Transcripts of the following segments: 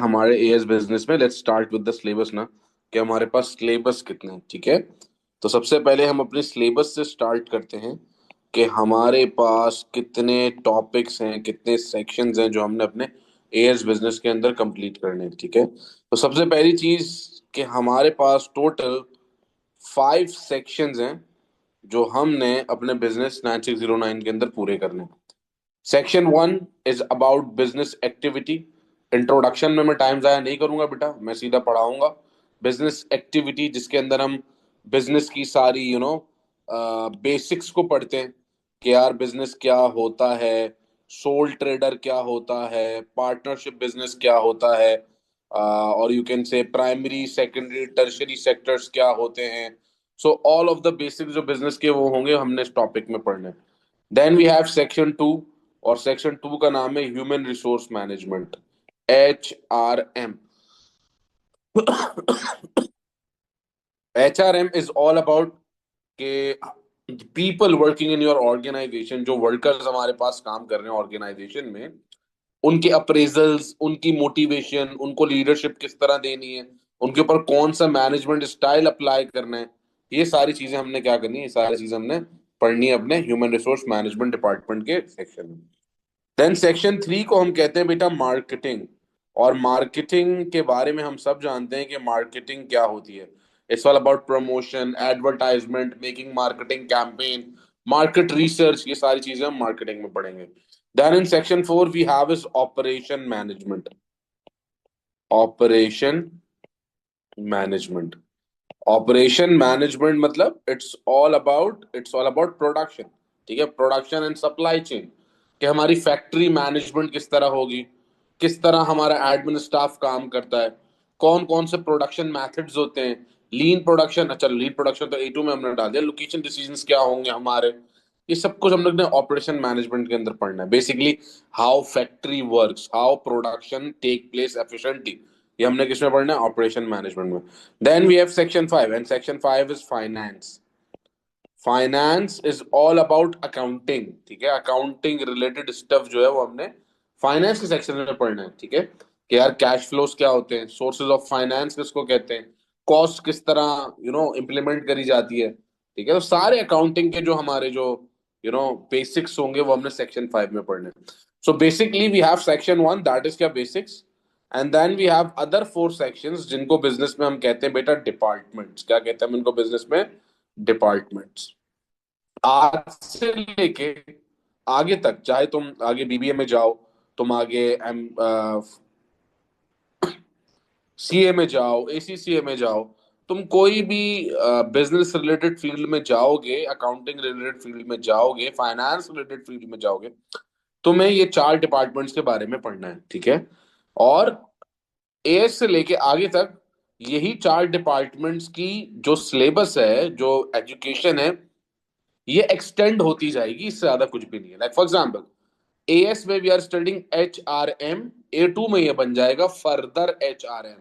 हमारे as business में let's start with the syllabus ना, कि हमारे पास सिलेबस कितने हैं। ठीक है, तो सबसे पहले हम अपने सिलेबस से स्टार्ट करते हैं कि हमारे पास कितने टॉपिक्स हैं, कितने सेक्शंस हैं जो हमने अपने एएस बिजनेस के अंदर कंप्लीट करने हैं। ठीक है, तो सबसे पहली चीज कि हमारे पास टोटल 5 सेक्शंस हैं जो हमने अपने बिजनेस 9609 के अंदर पूरे करने हैं। Section 1 is about business activity. Introduction में मैं टाइम जाया नहीं करूंगा बेटा, मैं सीधा पढ़ाऊंगा। बिजनेस एक्टिविटी जिसके अंदर हम बिजनेस की सारी बेसिक्स को पढ़ते हैं कि यार बिजनेस क्या होता है, सोल ट्रेडर क्या होता है, पार्टनरशिप बिजनेस क्या होता है, और you can say primary secondary tertiary sectors क्या होते हैं। So all of the basics जो बिजनेस के वो होंगे हमने इस टॉपिक में पढ़ने। देन वी हैव सेक्शन 2, और सेक्शन 2 का नाम है human resource management, HRM। HRM is all about के people working in your organization, जो वर्कर्स हमारे पास काम कर रहे हैं ऑर्गेनाइजेशन में, उनके अप्रेजल्स, उनकी मोटिवेशन, उनको लीडरशिप किस तरह देनी है, उनके ऊपर कौन सा मैनेजमेंट स्टाइल अप्लाई करना है। ये सारी चीजें हमने क्या करनी है, ये सारी चीजें हमने पढ़नी है अपने ह्यूमन रिसोर्स मैनेजमेंट डिपार्टमेंट के सेक्शन में। देन सेक्शन 3 को हम कहते हैं बेटा मार्केटिंग। और मार्केटिंग के बारे में हम सब जानते हैं कि मार्केटिंग क्या होती है। It's all about promotion, advertisement, making marketing campaign, market research, ये सारी चीजें हम मार्केटिंग में पढ़ेंगे। Then in section 4 we have is operation management. Operation management, operation management मतलब इट्स ऑल अबाउट प्रोडक्शन। ठीक है, प्रोडक्शन एंड सप्लाई चेन, कि हमारी फैक्ट्री मैनेजमेंट किस तरह होगी, किस तरह हमारा एडमिन स्टाफ काम करता है, कौन कौन से प्रोडक्शन मेथड्स होते हैं, लीन प्रोडक्शन, अच्छा लीन प्रोडक्शन तो A2 में हमने डाल दिया, लोकेशन डिसीजंस क्या होंगे हमारे, ये सब कुछ हम लोग ने ऑपरेशन मैनेजमेंट के अंदर पढ़ना है। Basically how factory works, how production take place efficiently, ये हमने किसमें पढ़ना है, ऑपरेशन मैनेजमेंट में। Then we have section 5, and section 5 is finance. Finance is all about accounting. ठीक है, अकाउंटिंग रिलेटेड स्टफ जो है वो हमने फाइनेंस के सेक्शन में पढ़ना है। ठीक है, कि यार कैश फ्लोस क्या होते हैं, सोर्सेज ऑफ फाइनेंस किसको कहते हैं, कॉस्ट किस तरह इम्प्लीमेंट करी जाती है। ठीक है, तो सारे अकाउंटिंग के जो हमारे जो बेसिक्स होंगे वो हमने सेक्शन 5 में पढ़ने। So basically we have section 1, that is क्या basics, and then we have other 4 sections जिनको बिजनेस में हम कहते हैं बेटा डिपार्टमेंट्स। क्या कहते हैं हम इनको बिजनेस में, डिपार्टमेंट्स। आज से लेके आगे तक, चाहे तुम आगे बीबीए में जाओ, तुम आगे एम सीए में जाओ, ACCA में जाओ, तुम कोई भी बिजनेस रिलेटेड फील्ड में जाओगे, अकाउंटिंग रिलेटेड फील्ड में जाओगे, फाइनेंस रिलेटेड फील्ड में जाओगे, तुम्हें ये 4 डिपार्टमेंट्स के बारे में पढ़ना है। ठीक है, और एएस से लेके आगे तक यही 4 डिपार्टमेंट्स की जो सिलेबस है, जो एजुकेशन है, ये एक्सटेंड होती जाएगी, इससे ज्यादा कुछ भी नहीं है। लाइक फॉर एग्जाम्पल एएस में we are studying HRM, A2 में ये बन जाएगा फर्दर HRM।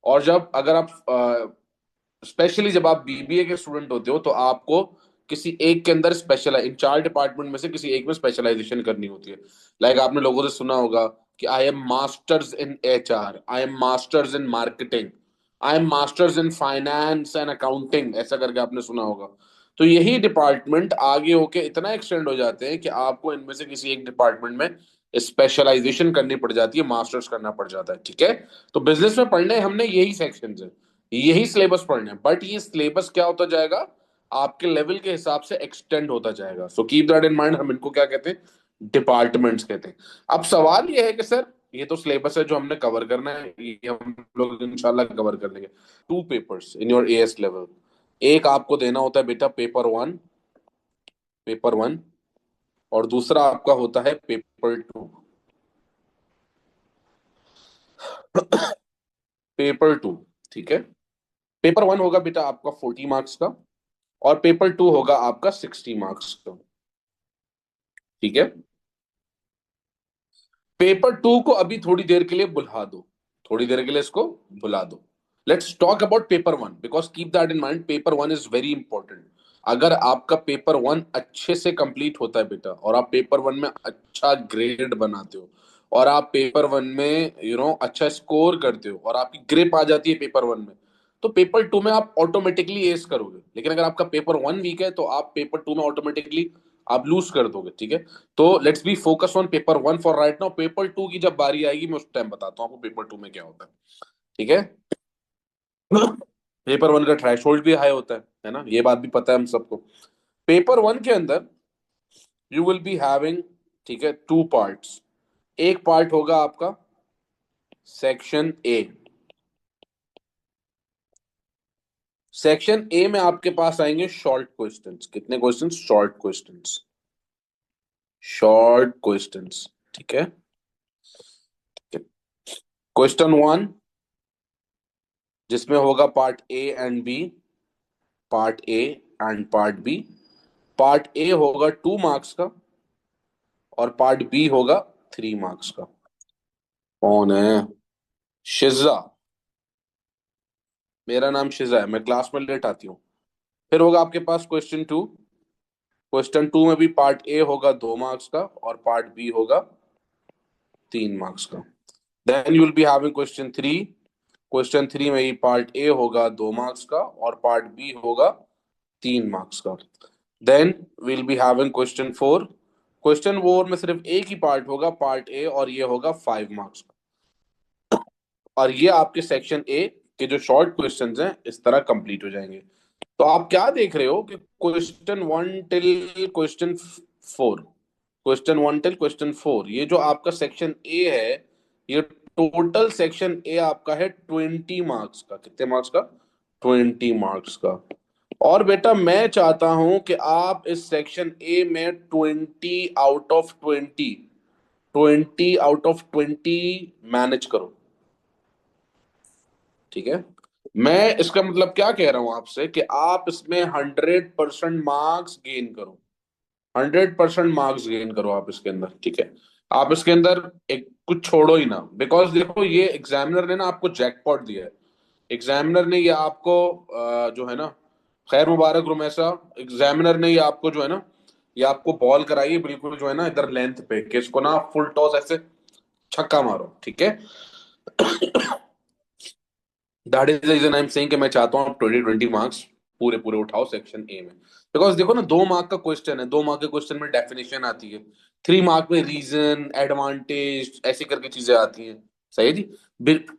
और जब अगर आप स्पेशली जब आप बीबीए के स्टूडेंट होते हो तो आपको किसी एक के अंदर स्पेशलाइज, इन 4 डिपार्टमेंट में से किसी एक में स्पेशलाइजेशन करनी होती है। लाइक आपने लोगों से सुना होगा कि I am masters in HR, I am masters in marketing, I am masters in finance and accounting, ऐसा करके आपने सुना होगा। तो यही डिपार्टमेंट आगे होके इतना एक्सटेंड हो जाते हैं कि आपको इनमें से किसी एक डिपार्टमेंट में स्पेशलाइजेशन करनी पड़ जाती है, मास्टर्स करना पड़ जाता है। ठीक है, तो बिजनेस में पढ़ने हमने यही सेक्शन है, यही सिलेबस पढ़ना है, बट ये सिलेबस क्या होता जाएगा, आपके लेवल के हिसाब से एक्सटेंड होता जाएगा। So keep that in mind, हम इनको क्या कहते हैं, डिपार्टमेंट्स कहते हैं। अब सवाल ये है कि सर ये तो सिलेबस है जो हमने कवर करना है, ये हम लोग इंशाल्लाह कवर कर लेंगे। 2 papers in your as level, एक आपको देना होता है बेटा पेपर 1, पेपर 1, और दूसरा आपका होता है पेपर 2। पेपर 2, ठीक है, पेपर 1 होगा बेटा आपका 40 मार्क्स का, और पेपर 2 होगा आपका 60 मार्क्स का। ठीक है, पेपर 2 को अभी थोड़ी देर के लिए भुला दो, थोड़ी देर के लिए इसको भुला दो। Let's talk about paper 1, because keep that in mind, paper 1 is very important. अगर आपका पेपर 1 अच्छे से कंप्लीट होता है बेटा, और आप पेपर 1 में अच्छा ग्रेड बनाते हो, और आप पेपर वन में अच्छा स्कोर करते हो और आपकी ग्रिप आ जाती है पेपर वन में, तो पेपर टू में आप ऑटोमेटिकली एस करोगे। लेकिन अगर आपका पेपर वन वीक है तो आप पेपर टू में ऑटोमेटिकली आप लूज कर दोगे। ठीक है, तो let's be focus on paper one for right now. Paper two की जब बारी आएगी मैं उस टाइम बताता हूँ आपको पेपर टू में क्या होता है। ठीक है। पेपर वन का थ्रेशोल्ड भी हाई होता है ना, ये बात भी पता है हम सबको। पेपर वन के अंदर यू विल बी हैविंग, ठीक है, टू पार्ट्स। एक पार्ट होगा आपका सेक्शन ए। सेक्शन ए में आपके पास आएंगे शॉर्ट क्वेश्चंस। कितने questions? Short questions. Short questions. ठीक है। क्वेश्चन वन जिसमें होगा part A and B, part A and part B. Part A होगा 2 मार्क्स का और पार्ट बी होगा 3 मार्क्स का। कौन है? शिजा। मेरा नाम शिजा है, मैं क्लास में लेट आती हूँ। फिर होगा आपके पास क्वेश्चन टू। क्वेश्चन टू में भी पार्ट ए होगा 2 मार्क्स का और पार्ट बी होगा 3 मार्क्स का। Then you will be having question three. Question three में ही पार्ट ए होगा 2 मार्क्स का और पार्ट बी होगा 3 मार्क्स का। Then will be having question four. Question four में सिर्फ एक ही पार्ट होगा, पार्ट ए, और ये होगा 5 मार्क्स का। और ये आपके सेक्शन ए के जो शॉर्ट क्वेश्चंस हैं इस तरह कंप्लीट हो जाएंगे। तो आप क्या देख रहे हो कि question one till question four, question one till question four, ये जो आपका सेक्शन ए है, ये टोटल सेक्शन ए आपका है 20 मार्क्स का। कितने मार्क्स का? 20 मार्क्स का। और बेटा मैं चाहता हूं कि आप इस सेक्शन ए में 20 मैनेज करो। ठीक है। मैं इसका मतलब क्या कह रहा हूं आपसे कि आप इसमें 100% मार्क्स गेन करो। 100% मार्क्स गेन करो आप इसके अंदर। ठीक है। आप इसके अंदर एक कुछ छोड़ो ही ना, बिकॉज देखो ये एग्जामिनर ने ना आपको जैकपॉट दिया है। एग्जामिनर ने ये आपको जो है ना, खैर मुबारक रुमैसा, एग्जामिनर ने ये आपको जो है ना, ये आपको बॉल कराई है बिल्कुल जो है ना इधर लेंथ पे, कि इसको ना फुल टॉस ऐसे छक्का मारो। ठीक है। That is reason I am saying कि मैं चाहता हूँ आप 20 मार्क्स पूरे पूरे उठाओ सेक्शन ए में। बिकॉज देखो ना, 2 मार्क का क्वेश्चन है, 2 मार्क के क्वेश्चन में डेफिनेशन आती है, 3 मार्क में रीजन एडवांटेज ऐसी करके चीजें आती हैं। सही है जी।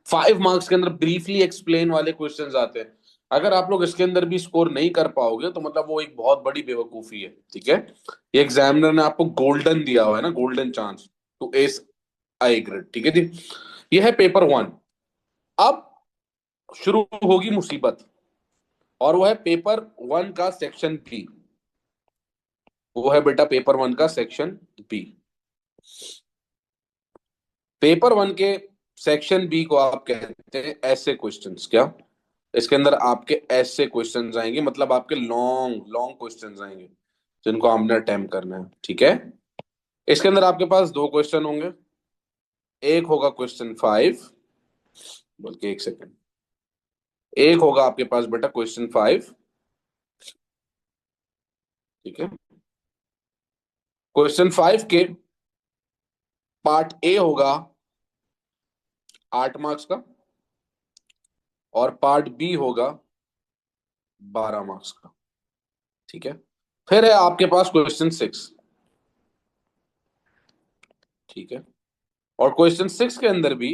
5 मार्क्स के अंदर ब्रीफली एक्सप्लेन वाले क्वेश्चन आते हैं। अगर आप लोग इसके अंदर भी स्कोर नहीं कर पाओगे तो मतलब वो एक बहुत बड़ी बेवकूफी है। ठीक है। ये एग्जामिनर ने आपको गोल्डन दिया हुआ है ना, golden chance to ace I grade. ठीक है जी। ये है पेपर वन। अब शुरू होगी मुसीबत, और वो है पेपर वन का सेक्शन बी। वो है बेटा पेपर वन का सेक्शन बी। पेपर वन के सेक्शन बी को आप कहते हैं ऐसे क्वेश्चंस। क्या? इसके अंदर आपके ऐसे क्वेश्चंस आएंगे, मतलब आपके लॉन्ग लॉन्ग क्वेश्चंस आएंगे जिनको आपने अटेम्प्ट करना है। ठीक है। इसके अंदर आपके पास 2 क्वेश्चन होंगे। एक होगा क्वेश्चन फाइव, बल्कि एक सेकंड, एक होगा आपके पास बेटा क्वेश्चन फाइव। ठीक है। क्वेश्चन फाइव के पार्ट ए होगा 8 मार्क्स का और पार्ट बी होगा 12 मार्क्स का। ठीक है। फिर है आपके पास क्वेश्चन सिक्स। ठीक है। और क्वेश्चन सिक्स के अंदर भी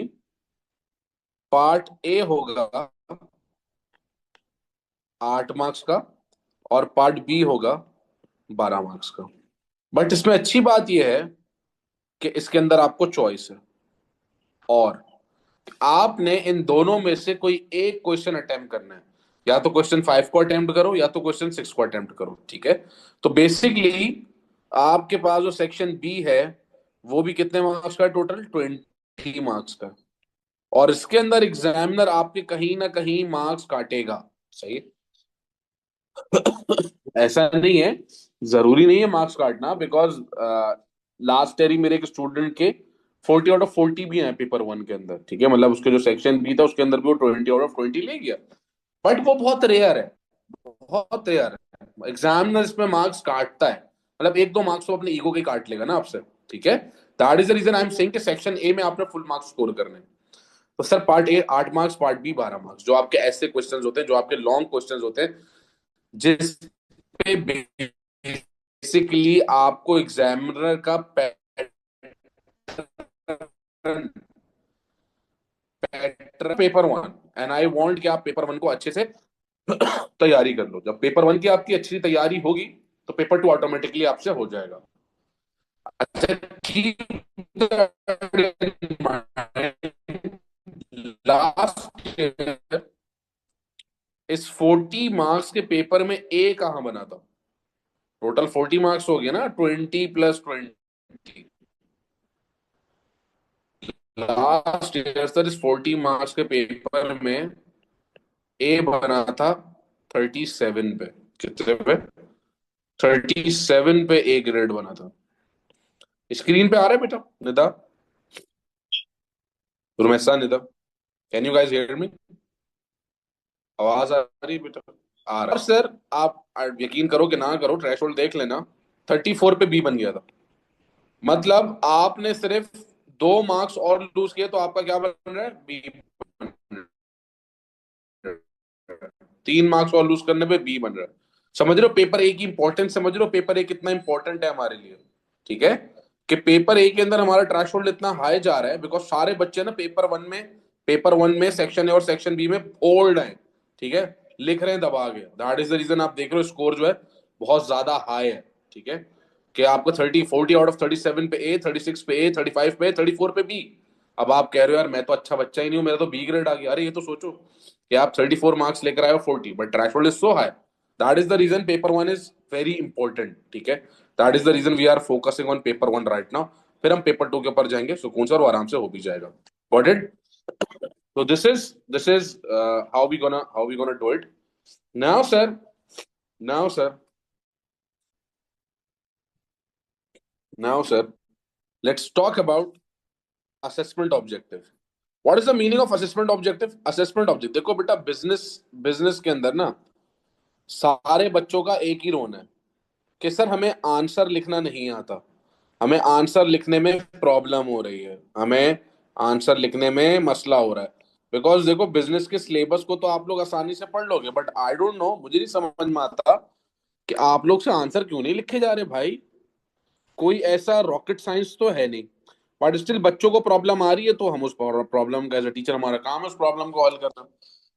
पार्ट ए होगा 8 मार्क्स का और पार्ट बी होगा 12 मार्क्स का। बट इसमें अच्छी बात यह है कि इसके अंदर आपको चॉइस है, और आपने इन दोनों में से कोई एक क्वेश्चन अटेम्प्ट करना है। या तो क्वेश्चन फाइव को अटेम्प्ट करो या तो क्वेश्चन सिक्स को अटेम्प्ट करो। ठीक है। तो बेसिकली आपके पास जो सेक्शन बी है वो भी कितने मार्क्स का? टोटल 20 मार्क्स का। और इसके अंदर एग्जामिनर आपके कहीं ना कहीं मार्क्स काटेगा। सही है? ऐसा नहीं है, जरूरी नहीं है मार्क्स काटना, बिकॉज लास्ट ईयर ही मेरे एक स्टूडेंट के 40 आउट ऑफ 40 भी हैं पेपर वन के अंदर। ठीक है, मतलब उसके जो सेक्शन बी था उसके अंदर भी वो 20 आउट ऑफ 20 ले गया। बट वो बहुत रेयर है, बहुत रेयर है। एग्जामिनर इसमें मार्क्स काटता है, मतलब 1-2 मार्क्स वो अपने ईगो के काट लेगा ना आपसे। ठीक है। That is the reason I am saying कि सेक्शन ए में आपने फुल मार्क्स स्कोर करने हैं। तो sir part A 8 marks, part B 12 marks, जो आपके ऐसे क्वेश्चंस होते हैं, जो आपके लॉन्ग क्वेश्चंस होते हैं, जिस पे बेसिकली आपको एग्जामिनर का pattern, paper one, and I want कि आप पेपर वन को अच्छे से तैयारी कर लो। जब पेपर वन की आपकी अच्छी तैयारी होगी तो पेपर टू ऑटोमेटिकली आपसे हो जाएगा। अच्छा, लास्ट ईयर इस 40 मार्क्स के पेपर में ए कहां बना था? टोटल 40 मार्क्स हो गए ना, 20 + 20। लास्ट ईयर सर इस 40 मार्क्स के पेपर में ए बना था 37 पे। कितने पे? 37 पे ए ग्रेड बना था। स्क्रीन पे आ रहा है बेटा Nida? Rumaisa, Nida, can you guys hear me? आवाज आ रही है बेटा? आ रहा है सर। आप यकीन करो कि ना करो, थ्रेशोल्ड देख लेना, 34 पे बी बन गया था। मतलब आपने सिर्फ 2 मार्क्स और लूज किए तो आपका क्या बन रहा है? बी बन रहा है। 3 मार्क्स और लूज करने पे बी बन रहा है। समझ रहे हो पेपर ए की इंपॉर्टेंस? समझ रहे हो पेपर ए कितना इंपॉर्टेंट है हमारे लिए? ठीक है, कि पेपर ए के अंदर हमारा थ्रेशोल्ड इतना हाई जा रहा है बिकॉज सारे बच्चे ना पेपर वन में सेक्शन ए और सेक्शन बी में ओल्ड हैं। ठीक है, लिख रहे हैं दबा के। दैट इज द रीजन आप देख रहे हो स्कोर जो है बहुत ज्यादा हाई है। ठीक है, कि आपको 30 40 आउट ऑफ 37 पे ए, 36 पे ए, 35 पे, 34 पे बी। अब आप कह रहे हो यार मैं तो अच्छा बच्चा ही नहीं हूं, मेरा तो बी ग्रेड आ गया। अरे ये तो सोचो कि आप 34 मार्क्स लेकर आए हो 40, but threshold is so high. That is the reason paper one is very important. ठीक है, that is the reason we are focusing on paper one right now. फिर हम पेपर टू के ऊपर जाएंगे सुकून से, और आराम से हो भी जाएगा। Got it? So this is how we gonna do it now, sir. Now, sir. Now, sir. Let's talk about assessment objective. What is the meaning of assessment objective? Assessment objective, देखो बेटा, बिजनेस के अंदर ना सारे बच्चों का एक ही रोन है कि सर हमें आंसर लिखना नहीं आता, हमें आंसर लिखने में प्रॉब्लम हो रही है, हमें आंसर लिखने में मसला हो रहा है। बिकॉज देखो बिजनेस के सिलेबस को तो आप लोग आसानी से पढ़ लोगे, बट आई डोंट नो, मुझे नहीं समझ में आता कि आप लोग से आंसर क्यों नहीं लिखे जा रहे भाई। कोई ऐसा रॉकेट साइंस तो है नहीं, बट स्टिल बच्चों को प्रॉब्लम आ रही है तो हम उस प्रॉब्लम का एज अ टीचर हमारा काम है उस प्रॉब्लम को हल करना।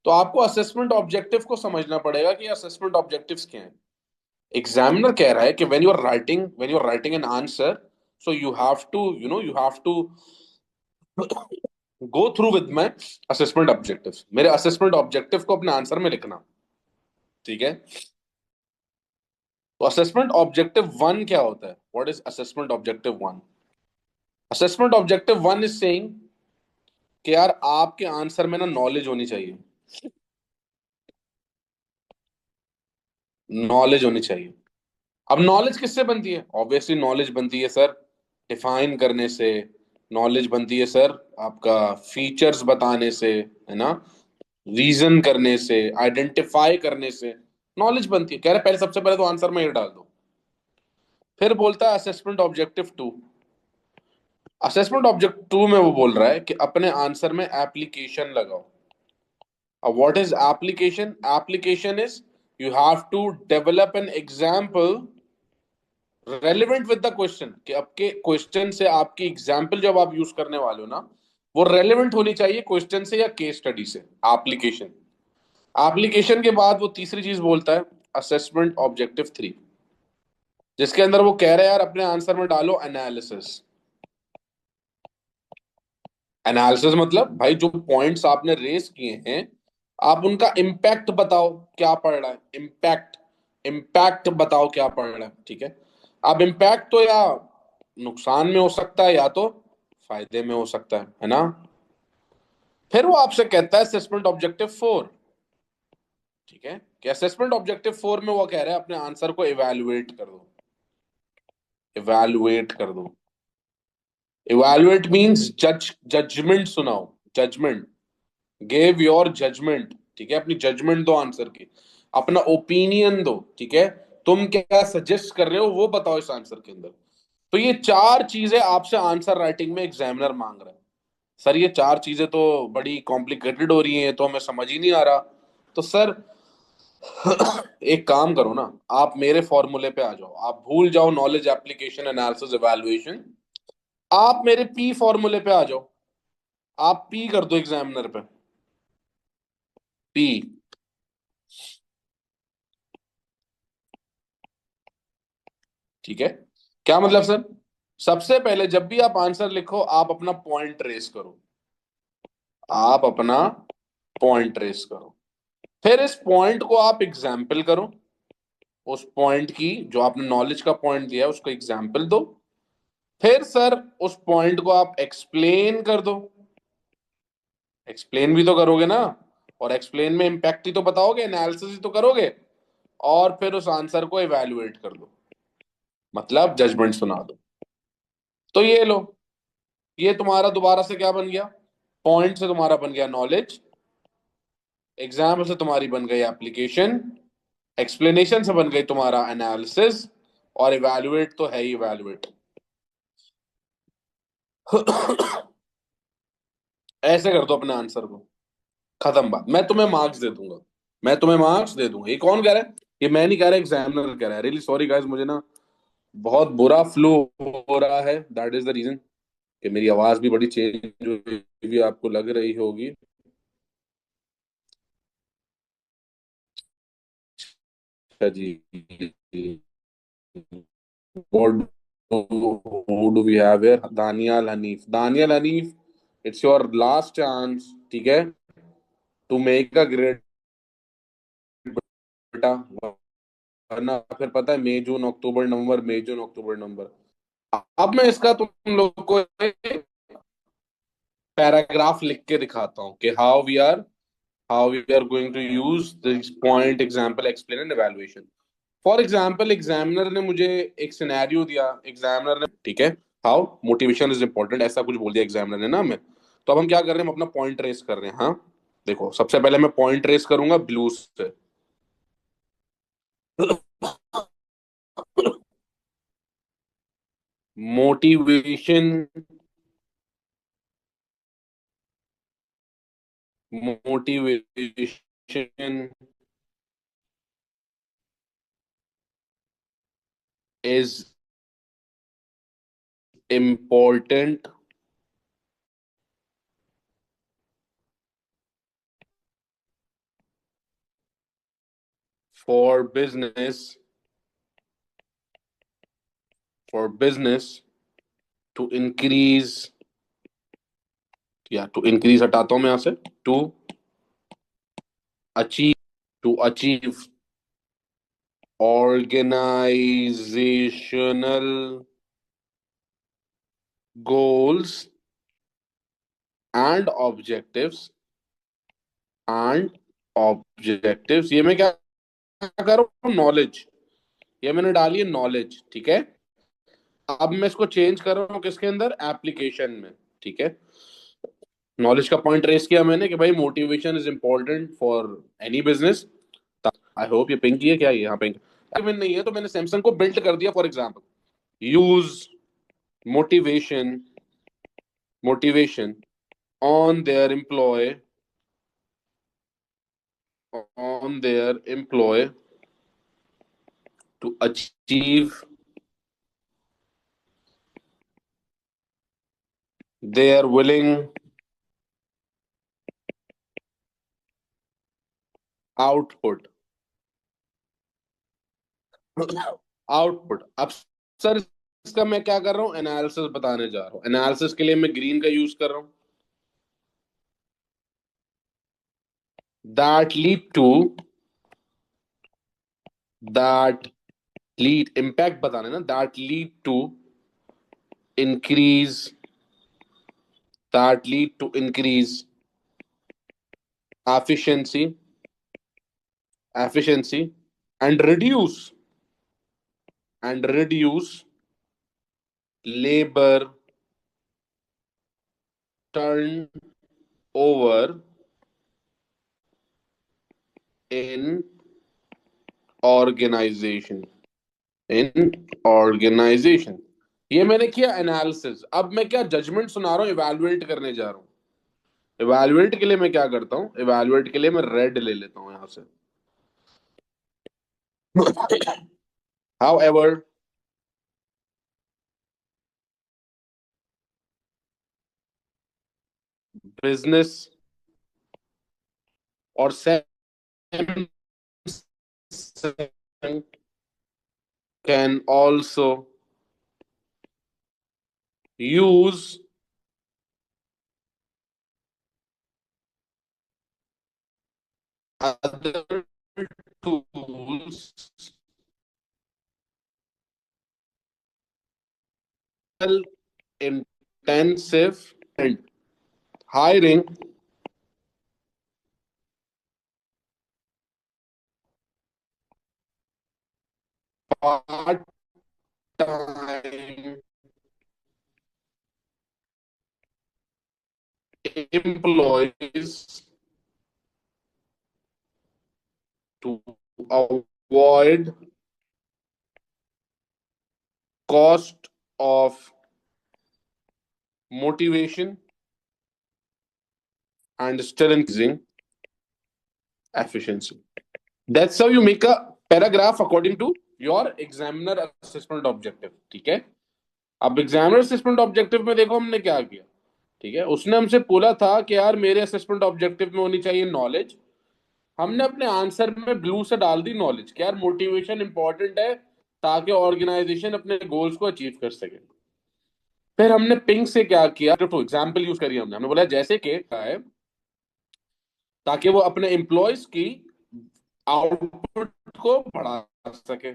तो आपको असेसमेंट ऑब्जेक्टिव को समझना पड़ेगा कि असेसमेंट ऑब्जेक्टिव्स क्या है। एग्जामिनर कह रहा है कि when you are writing an answer, so you have to go through with my assessment objectives, मेरे असेसमेंट ऑब्जेक्टिव को अपने आंसर में लिखना। ठीक है, तो असेसमेंट ऑब्जेक्टिव वन क्या होता है? What is assessment objective one? Assessment objective one is saying कि यार आपके आंसर में ना नॉलेज होनी चाहिए, नॉलेज होनी चाहिए। अब नॉलेज किससे बनती है? ऑब्वियसली नॉलेज बनती है सर डिफाइन करने से, नॉलेज बनती है सर आपका फीचर्स बताने से, है ना, रीजन करने से, आइडेंटिफाई करने से नॉलेज बनती है। कह रहे पहले, सबसे पहले तो आंसर में ये डाल दो। फिर बोलता है assessment objective two. Assessment object two में वो बोल रहा है कि अपने आंसर में एप्लीकेशन लगाओ। अब what is application? Application is you have to develop an example relevant with the question, कि आपके क्वेश्चन से आपकी एग्जाम्पल जब आप यूज करने वाले हो ना, वो रेलिवेंट होनी चाहिए क्वेश्चन से या केस स्टडी से। एप्लीकेशन, एप्लीकेशन के बाद वो तीसरी चीज बोलता है असेसमेंट ऑब्जेक्टिव थ्री, जिसके अंदर वो कह रहे हैं यार अपने आंसर में डालो एनालिसिस। एनालिसिस मतलब भाई जो पॉइंट्स आपने रेस किए हैं, आप उनका इम्पैक्ट बताओ क्या पड़ रहा है, इम्पैक्ट, इम्पैक्ट बताओ क्या पड़ रहा है। ठीक है, अब इम्पैक्ट तो या नुकसान में हो सकता है या तो फायदे में हो सकता है ना। फिर वो आपसे कहता है असेसमेंट ऑब्जेक्टिव फोर। ठीक है, कि असेसमेंट ऑब्जेक्टिव फोर में वो कह रहे हैं अपने आंसर को इवेलुएट कर दो, इवेलुएट कर दो। इवेलुएट मींस जजमेंट सुनाओ, जजमेंट, गिव योर जजमेंट। ठीक है, अपनी जजमेंट दो आंसर की, अपना ओपिनियन दो। ठीक है, तुम क्या सजेस्ट कर रहे हो वो बताओ इस आंसर के अंदर। तो ये चार चीजें आपसे आंसर राइटिंग में एग्जामिनर मांग रहा है। सर ये चार चीजें तो बड़ी कॉम्प्लिकेटेड हो रही हैं, तो हमें समझ ही नहीं आ रहा। तो सर एक काम करो ना, आप मेरे फॉर्मूले पे आ जाओ, आप भूल जाओ नॉलेज एप्लीकेशन एनालिसिस इवैल्यूएशन, आप मेरे पी फॉर्मूले पे आ जाओ। आप पी कर दो एग्जामिनर पे। पी। ठीक है। क्या मतलब सर? सबसे पहले जब भी आप आंसर लिखो, आप अपना पॉइंट ट्रेस करो। आप अपना पॉइंट ट्रेस करो। फिर इस पॉइंट को आप एग्जाम्पल करो। उस पॉइंट की, जो आपने नॉलेज का पॉइंट दिया है, उसको एग्जाम्पल दो। फिर सर उस पॉइंट को आप एक्सप्लेन कर दो। एक्सप्लेन भी तो करोगे ना, और एक्सप्लेन में इम्पैक्ट ही तो बताओगे, एनालिसिस ही तो करोगे। और फिर उस आंसर को इवैल्यूएट कर दो, मतलब जजमेंट सुना दो। तो ये लो, ये तुम्हारा दोबारा से क्या बन गया? पॉइंट से तुम्हारा बन गया नॉलेज, एग्जाम्पल से तुम्हारी बन गई एप्लीकेशन, एक्सप्लेनेशन से बन गई तुम्हारा एनालिसिस, और इवैल्यूएट तो है ही इवैल्यूएट। ऐसे कर दो अपने आंसर को, खत्म बात। मैं तुम्हें मार्क्स दे दूंगा, मैं तुम्हें मार्क्स दे दूंगा। ये कौन कह रहा है? ये मैं नहीं कह रहा, एग्जामिनर कह रहा है। रियली सॉरी गाइस, मुझे ना बहुत बुरा फ्लू हो रहा है, दैट इज द रीजन कि मेरी आवाज भी बड़ी चेंज हुई भी आपको लग रही होगी। अच्छा जी। What who do we have here? Daniyal Hanif. Daniyal Hanif, it's your last chance, ठीक है, टू मेक अ ग्रेट बेटा। वरना फिर पता है, मई जून अक्टूबर नवंबर, मई जून अक्टूबर नवंबर। अब मैं इसका तुम लोग को पैराग्राफ लिख के दिखाता हूँ कि how we are going to use this point example explain and evaluation. For example, examiner ने मुझे एक सिनेरियो दिया। एग्जामिनर ने, ठीक है, हाउ मोटिवेशन इज इंपॉर्टेंट, ऐसा कुछ बोल दिया एग्जामिनर ने ना हमें। तो अब हम क्या कर रहे हैं? हम अपना पॉइंट ट्रेस कर रहे हैं। हाँ, देखो, सबसे पहले मैं पॉइंट ट्रेस करूंगा ब्लू से। Motivation, motivation is important for business to increase, या टू इंक्रीज हटाता हूं मैं यहां से, to achieve, to achieve organizational goals and objectives, and objectives, ये मैं क्या कर रहा हूँ? नॉलेज। ये मैंने डाली है नॉलेज, ठीक है। अब मैं इसको चेंज कर रहा हूँ किसके अंदर? एप्लीकेशन में, ठीक है। नॉलेज का पॉइंट रेस किया मैंने कि भाई motivation is important for any business. I hope ये पिंक ही है क्या? ये यहाँ पिंक नहीं है, तो मैंने सैमसंग को बिल्ड कर दिया। For example, use motivation, motivation on their employee to achieve their willing output। Output. अब सर इसका मैं क्या कर रहा हूँ? एनालिसिस बताने जा रहा हूँ। एनालिसिस के लिए मैं ग्रीन का यूज कर रहा हूँ। That lead to, that lead impact बताने ना, that lead to increase, that lead to increase efficiency, efficiency and reduce labor turnover in organization, in organization। ये मैंने किया एनालिसिस। अब मैं क्या जजमेंट सुना रहा हूँ, इवैल्यूएट करने जा रहा हूँ। इवैल्यूएट के लिए मैं क्या करता हूँ, इवैल्यूएट के लिए मैं रेड ले लेता हूँ यहां से। However, business or Samsung can also use other tools, intensive and hiring part-time employees to avoid cost of motivation and still increasing efficiency. That's how you make a paragraph according to your examiner assessment objective. ठीक है। अब examiner assessment objective में देखो हमने क्या किया। ठीक है, उसने हमसे बोला था कि यार मेरे असेसमेंट ऑब्जेक्टिव में होनी चाहिए नॉलेज। हमने अपने आंसर में ब्लू से डाल दी नॉलेज, कि यार मोटिवेशन इंपॉर्टेंट है ताकि ऑर्गेनाइजेशन अपने गोल्स को अचीव कर सके। फिर हमने पिंक से क्या किया, तो एग्जाम्पल यूज करिए हमने बोला जैसे कि है ताकि वो अपने एम्प्लॉयज की आउटपुट को बढ़ा सके।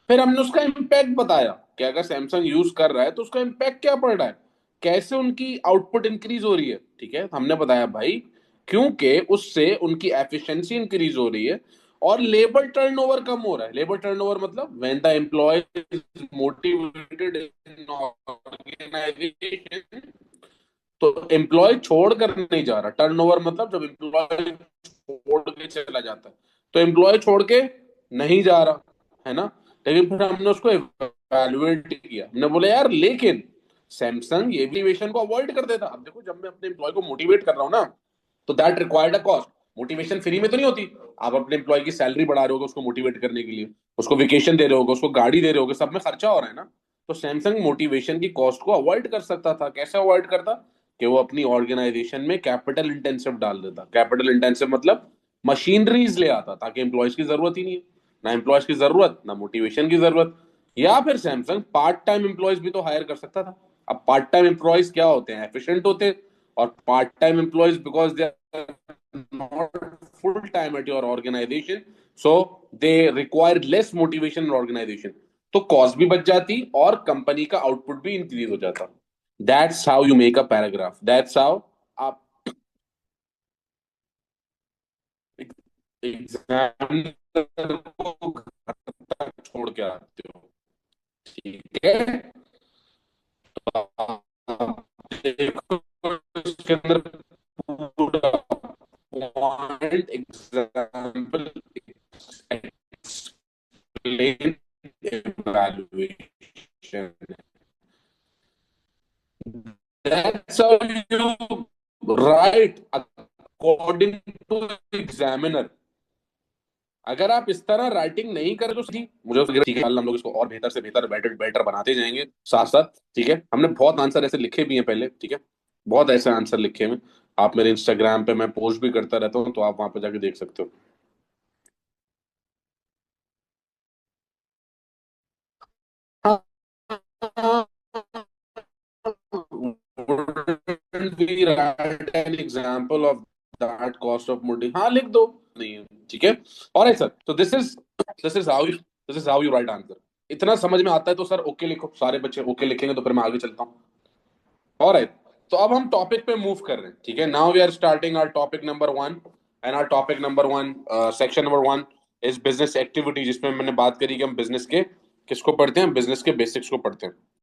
फिर हमने उसका इम्पैक्ट बताया कि अगर सैमसंग यूज कर रहा है तो उसका इम्पैक्ट क्या पड़ रहा है, कैसे उनकी आउटपुट इंक्रीज हो रही है। ठीक है, हमने बताया भाई क्योंकि उससे उनकी एफिशिएंसी इंक्रीज हो रही है और लेबर टर्नओवर कम हो रहा है। लेबर टर्नओवर मतलब when the employee is motivated in organisation, तो एम्प्लॉय छोड़ कर नहीं जा रहा। टर्नओवर मतलब जब एम्प्लॉय छोड़ के चला जाता है, तो एम्प्लॉय छोड़ के नहीं जा रहा है ना। लेकिन फिर हमने उसको इवैल्यूएट किया, हमने बोला यार लेकिन सैमसंग ये मोटिवेशन को अवॉइड कर देता। अब देखो जब मैं अपने एम्प्लॉय को मोटिवेट कर रहा हूँ ना, तो that required a cost. Motivation free में तो नहीं होती। आप अपने एम्प्लॉय की सैलरी बढ़ा रहे होगे उसको मोटिवेट करने के लिए, उसको वेकेशन दे रहे होगे, उसको गाड़ी दे रहे होगे, सब में खर्चा हो रहा है ना। तो सैमसंग मोटिवेशन की कॉस्ट को अवॉइड कर सकता था। कैसे अवॉइड करता, कि वो अपनी ऑर्गेनाइजेशन में कैपिटल इंटेंसिव डाल देता। कैपिटल इंटेंसिव मतलब मशीनरीज ले आता ताकि एम्प्लॉयज की जरूरत ही नहीं है। ना एम्प्लॉयज की जरूरत, ना मोटिवेशन की जरूरत। या फिर सैमसंग पार्ट टाइम एम्प्लॉयज भी तो हायर कर सकता था। अब पार्ट टाइम एम्प्लॉयज क्या होते हैं, एफिशिएंट होते हैं। और part time employees because they are not full time at your organisation, so they require less motivation in organisation. तो कॉस्ट भी बच जाती और कंपनी का आउटपुट भी इंक्रीज हो जाता। That's how you make a paragraph, that's how आप एग्जाम को घर तक छोड़ के आते हो। ठीक है, तो आप देखो इसके अंदर पूरा point example explain evaluation. That's how you write according to examiner। अगर आप इस तरह राइटिंग नहीं करें तो सही, मुझे तो ठीक है, हम लोग इसको और बेहतर से बेहतर बेटर बेटर बनाते जाएंगे साथ साथ। ठीक है, हमने बहुत आंसर ऐसे लिखे भी हैं पहले। ठीक है, बहुत ऐसे आंसर लिखे हैं। आप मेरे इंस्टाग्राम पे मैं पोस्ट भी करता रहता हूँ, तो आप वहां पे जाके देख सकते हो। हाँ, wouldn't we write an example of that cost of motivation? हाँ लिख दो, नहीं है ठीक है। और सर, तो this is how you right answer. इतना समझ में आता है तो सर ओके लिखो, सारे बच्चे ओके लिखेंगे तो फिर मैं आगे चलता हूँ। और तो अब हम टॉपिक पे मूव कर रहे हैं। ठीक है, now we are starting our topic number 1। And our topic number 1, section number 1 is business activity, जिसमें मैंने बात करी कि हम बिजनेस के किसको पढ़ते हैं, बिजनेस के बेसिक्स को पढ़ते हैं।